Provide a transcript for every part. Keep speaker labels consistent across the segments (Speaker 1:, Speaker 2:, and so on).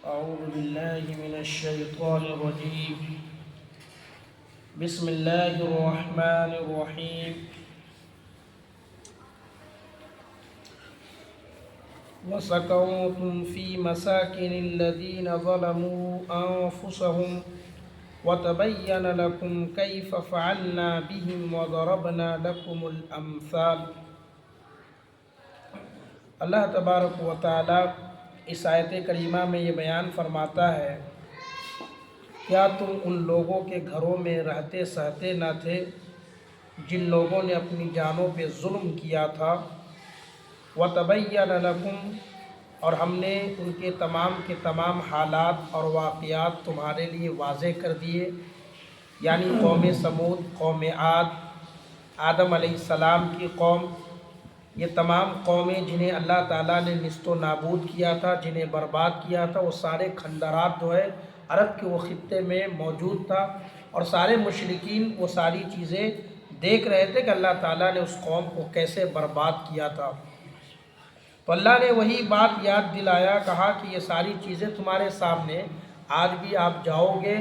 Speaker 1: أعوذ بالله من الشيطان الرجيم. بسم الله الرحمن الرحيم. وسكنتم في مساكن الذين ظلموا أنفسهم وتبين لكم كيف فعلنا بهم وضربنا لكم الأمثال. اللہ تبارک و تعالی اس آیت کریمہ میں یہ بیان فرماتا ہے، کیا تم ان لوگوں کے گھروں میں رہتے سہتے نہ تھے جن لوگوں نے اپنی جانوں پہ ظلم کیا تھا؟ وَتَبَيَّنَ لَكُمْ، اور ہم نے ان کے تمام حالات اور واقعات تمہارے لیے واضح کر دیے، یعنی قوم سمود، قوم عاد، آدم علیہ السلام کی قوم، یہ تمام قومیں جنہیں اللہ تعالیٰ نے نیست و نابود کیا تھا، جنہیں برباد کیا تھا، وہ سارے کھنڈرات جو ہے عرب کے وہ خطے میں موجود تھا، اور سارے مشرکین وہ ساری چیزیں دیکھ رہے تھے کہ اللہ تعالیٰ نے اس قوم کو کیسے برباد کیا تھا۔ تو اللہ نے وہی بات یاد دلایا، کہا کہ یہ ساری چیزیں تمہارے سامنے، آج بھی آپ جاؤ گے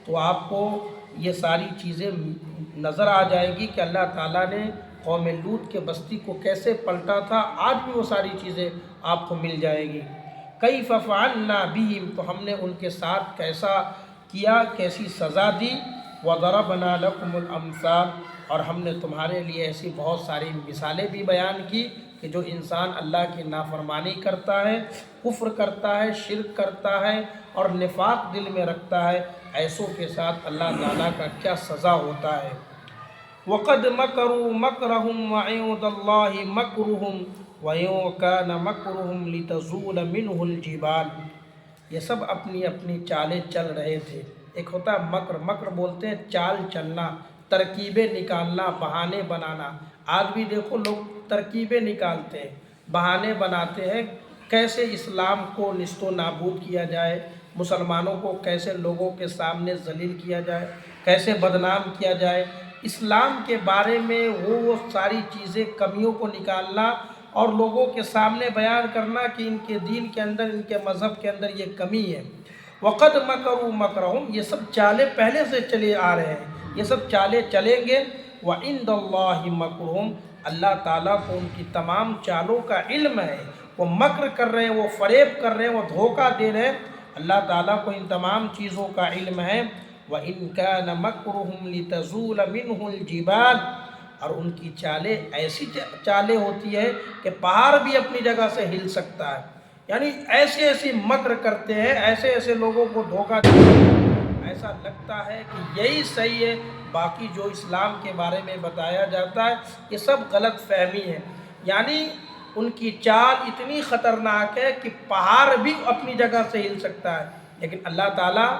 Speaker 1: تو آپ کو یہ ساری چیزیں نظر آ جائے گی کہ اللہ تعالیٰ نے قوم لوط کے بستی کو کیسے پلٹا تھا، آج بھی وہ ساری چیزیں آپ کو مل جائے گی۔ کیف فعلنا بہم، تو ہم نے ان کے ساتھ کیسا کیا، کیسی سزا دی۔ وضربنا لکم الامثال، اور ہم نے تمہارے لیے ایسی بہت ساری مثالیں بھی بیان کی کہ جو انسان اللہ کی نافرمانی کرتا ہے، کفر کرتا ہے، شرک کرتا ہے اور نفاق دل میں رکھتا ہے، ایسوں کے ساتھ اللہ تعالیٰ کا کیا سزا ہوتا ہے۔ وَقَدْ مَكَرُوا مَكْرَهُمْ وَعِندَ اللَّهِ مَكْرُهُمْ وَإِن كَانَ مَكْرُهُمْ لِتَزُولَ مِنْهُ الْجِبَالُ، یہ سب اپنی اپنی چالیں چل رہے تھے۔ ایک ہوتا ہے مکر، مکر بولتے ہیں چال چلنا، ترکیبیں نکالنا، بہانے بنانا۔ آج بھی دیکھو لوگ ترکیبیں نکالتے ہیں، بہانے بناتے ہیں، کیسے اسلام کو نیست و نابود کیا جائے، مسلمانوں کو کیسے لوگوں کے سامنے ذلیل کیا جائے، کیسے بدنام کیا جائے۔ اسلام کے بارے میں وہ ساری چیزیں، کمیوں کو نکالنا اور لوگوں کے سامنے بیان کرنا کہ ان کے دین کے اندر، ان کے مذہب کے اندر یہ کمی ہے۔ وَقَدْ مَكَرُوا مَكْرَهُمْ، یہ سب چالیں پہلے سے چلے آ رہے ہیں، یہ سب چالیں چلیں گے۔ وَعِندَ اللَّهِ مَكْرُهُمْ، اللہ تعالیٰ کو ان کی تمام چالوں کا علم ہے، وہ مکر کر رہے ہیں، وہ فریب کر رہے ہیں، وہ دھوکہ دے رہے ہیں، اللہ تعالیٰ کو ان تمام چیزوں کا علم ہے۔ وَإِن كَانَ مَكْرُهُمْ لِتَزُولَ مِنْهُ الْجِبَالُ، اور ان کی چالیں ایسی چالیں ہوتی ہے کہ پہاڑ بھی اپنی جگہ سے ہل سکتا ہے، یعنی ایسے ایسے مکر کرتے ہیں، ایسے ایسے لوگوں کو دھوکہ دیتے ہیں، ایسا لگتا ہے کہ یہی صحیح ہے، باقی جو اسلام کے بارے میں بتایا جاتا ہے یہ سب غلط فہمی ہے۔ یعنی ان کی چال اتنی خطرناک ہے کہ پہاڑ بھی اپنی جگہ سے ہل سکتا ہے، لیکن اللہ تعالیٰ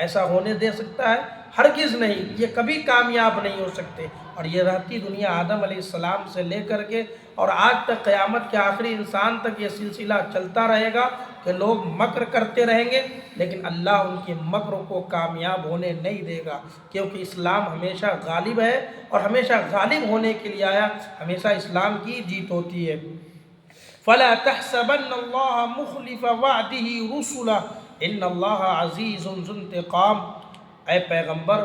Speaker 1: ایسا ہونے دے سکتا ہے؟ ہرگز نہیں، یہ کبھی کامیاب نہیں ہو سکتے۔ اور یہ رہتی دنیا آدم علیہ السلام سے لے کر کے اور آج تک قیامت کے آخری انسان تک یہ سلسلہ چلتا رہے گا کہ لوگ مکر کرتے رہیں گے، لیکن اللہ ان کے مکر کو کامیاب ہونے نہیں دے گا، کیونکہ اسلام ہمیشہ غالب ہے اور ہمیشہ غالب ہونے کے لیے آیا، ہمیشہ اسلام کی جیت ہوتی ہے۔ فَلَا تَحْسَبَنَّ اللَّهَ مُخْلِفَ وَعْدِهِ رُسُلَهُ إِنَّ اللَّهَ عَزِيزٌ ذُو انتقام، اے پیغمبر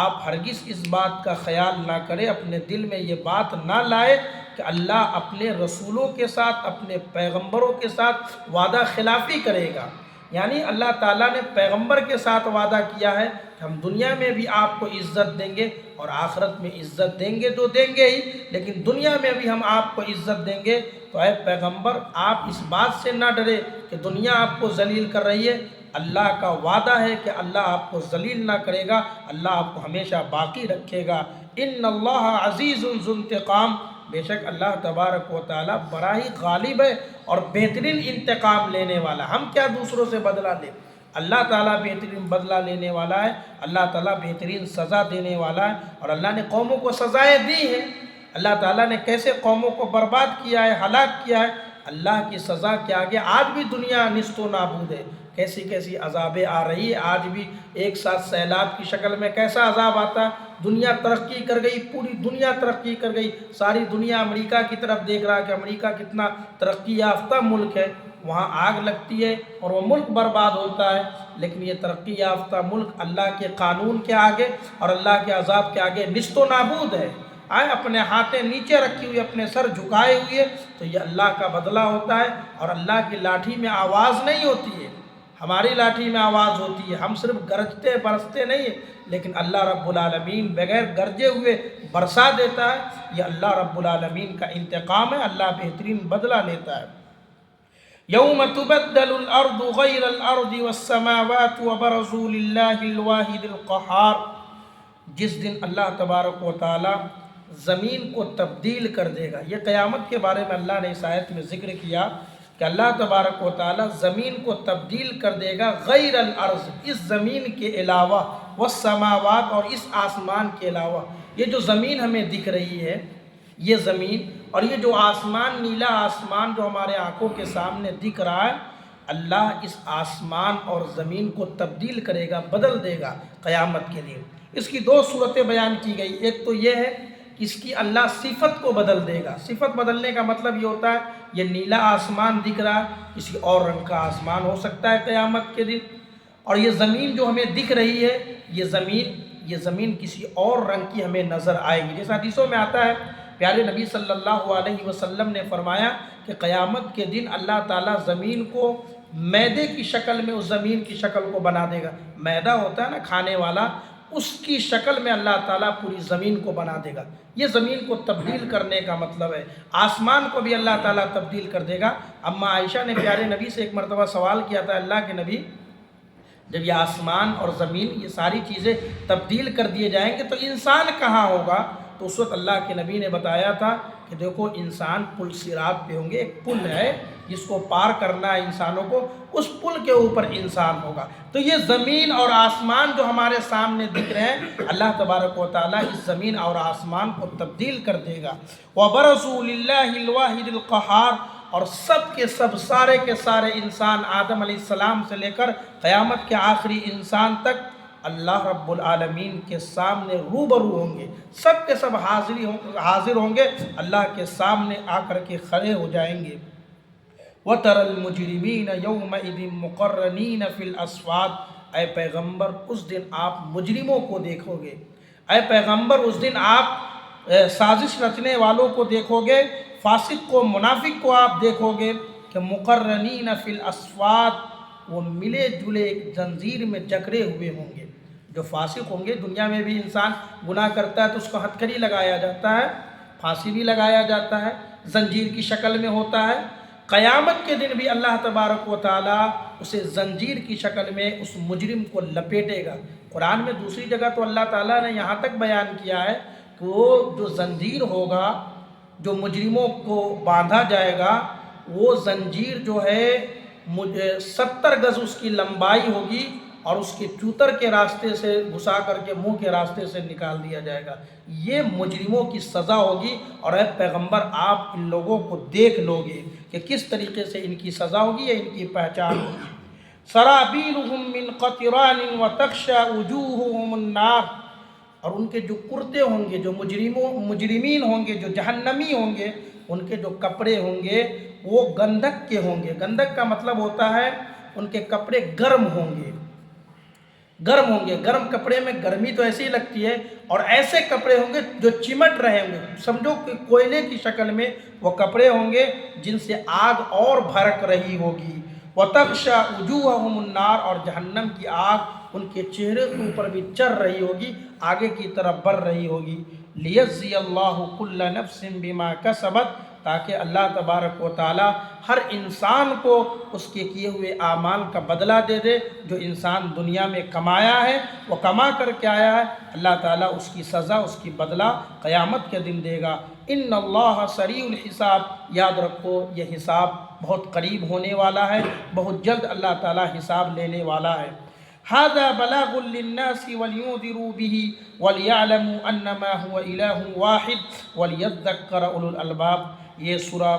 Speaker 1: آپ ہرگز اس بات کا خیال نہ کریں، اپنے دل میں یہ بات نہ لائے کہ اللہ اپنے رسولوں کے ساتھ، اپنے پیغمبروں کے ساتھ وعدہ خلافی کرے گا۔ یعنی اللہ تعالیٰ نے پیغمبر کے ساتھ وعدہ کیا ہے کہ ہم دنیا میں بھی آپ کو عزت دیں گے اور آخرت میں عزت دیں گے تو دیں گے ہی، لیکن دنیا میں بھی ہم آپ کو عزت دیں گے۔ تو اے پیغمبر آپ اس بات سے نہ ڈرے کہ دنیا آپ کو ذلیل کر رہی ہے، اللہ کا وعدہ ہے کہ اللہ آپ کو ذلیل نہ کرے گا، اللہ آپ کو ہمیشہ باقی رکھے گا۔ ان اللہ عزیز ذو انتقام، بے شک اللہ تبارک و تعالیٰ بڑا ہی غالب ہے اور بہترین انتقام لینے والا۔ ہم کیا دوسروں سے بدلہ لیں، اللہ تعالیٰ بہترین بدلہ لینے والا ہے، اللہ تعالیٰ بہترین سزا دینے والا ہے۔ اور اللہ نے قوموں کو سزائیں دی ہیں، اللہ تعالیٰ نے کیسے قوموں کو برباد کیا ہے، ہلاک کیا ہے، اللہ کی سزا کے آگے آج بھی دنیا نیست و نابود ہے، کیسی کیسی عذابیں آ رہی ہے، آج بھی ایک ساتھ سیلاب کی شکل میں کیسا عذاب آتا ہے۔ دنیا ترقی کر گئی، پوری دنیا ترقی کر گئی، ساری دنیا امریکہ کی طرف دیکھ رہا ہے کہ امریکہ کتنا ترقی یافتہ ملک ہے، وہاں آگ لگتی ہے اور وہ ملک برباد ہوتا ہے، لیکن یہ ترقی یافتہ ملک اللہ کے قانون کے آگے اور اللہ کے عذاب کے آگے نست و نابود ہے۔ آئے اپنے ہاتھیں نیچے رکھی ہوئی، اپنے سر جھکائے ہوئے، تو یہ اللہ کا بدلہ ہوتا ہے، اور اللہ کی لاٹھی میں آواز نہیں ہوتی ہے، ہماری لاٹھی میں آواز ہوتی ہے۔ ہم صرف گرجتے برستے نہیں ہیں، لیکن اللہ رب العالمین بغیر گرجے ہوئے برسا دیتا ہے۔ یہ اللہ رب العالمین کا انتقام ہے، اللہ بہترین بدلہ لیتا ہے۔ یوم تبدل الارض غیر الارض والسماوات وبرزوا للہ الواحد القہار، جس دن اللہ تبارک و تعالی زمین کو تبدیل کر دے گا۔ یہ قیامت کے بارے میں اللہ نے اس آیت میں ذکر کیا کہ اللہ تبارک و تعالی زمین کو تبدیل کر دے گا غیر الارض، اس زمین کے علاوہ، والسماوات، اور اس آسمان کے علاوہ۔ یہ جو زمین ہمیں دکھ رہی ہے، یہ زمین اور یہ جو آسمان، نیلا آسمان جو ہمارے آنکھوں کے سامنے دکھ رہا ہے، اللہ اس آسمان اور زمین کو تبدیل کرے گا، بدل دے گا قیامت کے دن۔ اس کی دو صورتیں بیان کی گئی، ایک تو یہ ہے کہ اس کی اللہ صفت کو بدل دے گا۔ صفت بدلنے کا مطلب یہ ہوتا ہے یہ نیلا آسمان دکھ رہا ہے، کسی اور رنگ کا آسمان ہو سکتا ہے قیامت کے دن، اور یہ زمین جو ہمیں دکھ رہی ہے، یہ زمین کسی اور رنگ کی ہمیں نظر آئے گی۔ جیسا حدیثوں میں آتا ہے، پیارے نبی صلی اللہ علیہ وسلم نے فرمایا کہ قیامت کے دن اللہ تعالیٰ زمین کو میدے کی شکل میں، اس زمین کی شکل کو بنا دے گا۔ میدہ ہوتا ہے نا کھانے والا، اس کی شکل میں اللہ تعالیٰ پوری زمین کو بنا دے گا۔ یہ زمین کو تبدیل کرنے کا مطلب ہے۔ آسمان کو بھی اللہ تعالیٰ تبدیل کر دے گا۔ اماں عائشہ نے پیارے نبی سے ایک مرتبہ سوال کیا تھا، اللہ کے نبی، جب یہ آسمان اور زمین یہ ساری چیزیں تبدیل کر دیے جائیں گے تو انسان کہاں ہوگا؟ تو اس وقت اللہ کے نبی نے بتایا تھا کہ دیکھو انسان پل صراط پہ ہوں گے، ایک پل ہے جس کو پار کرنا ہے انسانوں کو، اس پل کے اوپر انسان ہوگا۔ تو یہ زمین اور آسمان جو ہمارے سامنے دکھ رہے ہیں، اللہ تبارک و تعالیٰ اس زمین اور آسمان کو تبدیل کر دے گا۔ وَبَرَزُوا لِلَّهِ الْوَاحِدِ الْقَهَّارِ، اور سب کے سب، سارے کے سارے انسان، آدم علیہ السلام سے لے کر قیامت کے آخری انسان تک، اللہ رب العالمین کے سامنے روبرو ہوں گے۔ سب کے سب حاضر ہوں گے، اللہ کے سامنے آ کر کے کھڑے ہو جائیں گے۔ وَتَرَى الْمُجْرِمِينَ يَوْمَئِذٍ مُقَرَّنِينَ فِي الْأَصْفَادِ، اے پیغمبر اس دن آپ مجرموں کو دیکھو گے۔ اے پیغمبر اس دن آپ سازش رچنے والوں کو دیکھو گے، فاسق کو، منافق کو آپ دیکھو گے کہ مقرنین فی الاسفاد، وہ ملے جلے ایک زنجیر میں جکڑے ہوئے ہوں گے۔ جو فاسق ہوں گے، دنیا میں بھی انسان گناہ کرتا ہے تو اس کو ہتھکڑی لگایا جاتا ہے، پھانسی بھی لگایا جاتا ہے، زنجیر کی شکل میں ہوتا ہے۔ قیامت کے دن بھی اللہ تبارک و تعالیٰ اسے زنجیر کی شکل میں اس مجرم کو لپیٹے گا۔ قرآن میں دوسری جگہ تو اللہ تعالیٰ نے یہاں تک بیان کیا ہے کہ وہ جو زنجیر ہوگا، جو مجرموں کو باندھا جائے گا، وہ زنجیر جو ہے 70 گز اس کی لمبائی ہوگی، اور اس کے چوتر کے راستے سے گھسا کر کے منہ کے راستے سے نکال دیا جائے گا۔ یہ مجرموں کی سزا ہوگی، اور اے پیغمبر آپ ان لوگوں کو دیکھ لو گے کہ کس طریقے سے ان کی سزا ہوگی یا ان کی پہچان ہوگی۔ سرابیلہم من قطران وتغشی وجوہہم النار، اور ان کے جو کرتے ہوں گے، جو مجرمین ہوں گے، جو جہنمی ہوں گے، ان کے جو کپڑے ہوں گے وہ گندھک کے ہوں گے۔ گندھک کا مطلب ہوتا ہے ان کے کپڑے گرم ہوں گے، گرم ہوں گے۔ گرم کپڑے میں گرمی تو ایسی ہی لگتی ہے، اور ایسے کپڑے ہوں گے جو چمٹ رہے ہوں گے، سمجھو کہ کوئلے کی شکل میں وہ کپڑے ہوں گے جن سے آگ اور بھڑک رہی ہوگی۔ وَتَغْشَى وُجُوهَهُمُ النَّارُ، اور جہنم کی آگ ان کے چہرے کے اوپر بھی چڑھ رہی ہوگی، آگے کی طرف بڑھ رہی ہوگی۔ لِيَجْزِيَ اللَّهُ كُلَّ نَفْسٍ بِمَا كَسَبَتْ، تاکہ اللہ تبارک و تعالی ہر انسان کو اس کے کیے ہوئے اعمال کا بدلہ دے دے۔ جو انسان دنیا میں کمایا ہے، وہ کما کر کے آیا ہے، اللہ تعالیٰ اس کی سزا، اس کی بدلہ قیامت کے دن دے گا۔ ان اللہ سریع الحساب، یاد رکھو یہ حساب بہت قریب ہونے والا ہے، بہت جلد اللہ تعالیٰ حساب لینے والا ہے۔ هذا بلاغ للناس ولينذروا به وليعلموا انما هو اله واحد وليذكر اولو الالباب۔ یہ سورہ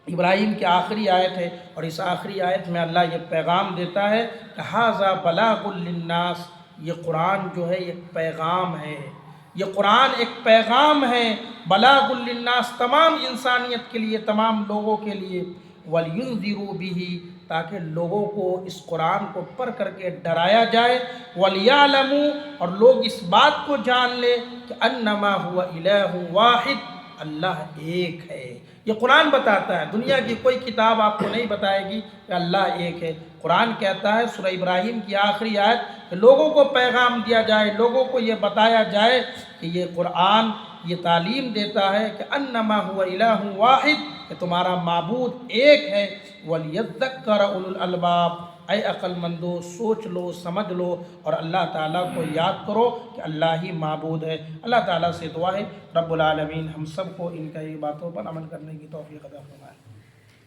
Speaker 1: ابراہیم کی آخری آیت ہے، اور اس آخری آیت میں اللہ یہ پیغام دیتا ہے کہ هذا بلاغ للناس، یہ قرآن جو ہے ایک پیغام ہے، یہ قرآن ایک پیغام ہے، بلاغ للناس، تمام انسانیت کے لیے، تمام لوگوں کے لیے۔ وَلْيُنذِرُوا بِهِ، تاکہ لوگوں کو اس قرآن کو پڑھ کر کے ڈرایا جائے، وَلْيَعْلَمُوا، اور لوگ اس بات کو جان لیں کہ انما هو الہ واحد، اللہ ایک ہے۔ یہ قرآن بتاتا ہے، دنیا کی کوئی کتاب آپ کو نہیں بتائے گی کہ اللہ ایک ہے۔ قرآن کہتا ہے سورہ ابراہیم کی آخری آیت کہ لوگوں کو پیغام دیا جائے، لوگوں کو یہ بتایا جائے کہ یہ قرآن یہ تعلیم دیتا ہے کہ انما هو الہ واحد، کہ تمہارا معبود ایک ہے۔ وَلْيَذَّكَّرَ أُولُو الْأَلْبَابِ، اے عقل مندو سوچ لو سمجھ لو اور اللہ تعالیٰ کو یاد کرو کہ اللہ ہی معبود ہے۔ اللہ تعالیٰ سے دعا ہے رب العالمین ہم سب کو ان کی باتوں پر عمل کرنے کی توفیق عطا فرمائے۔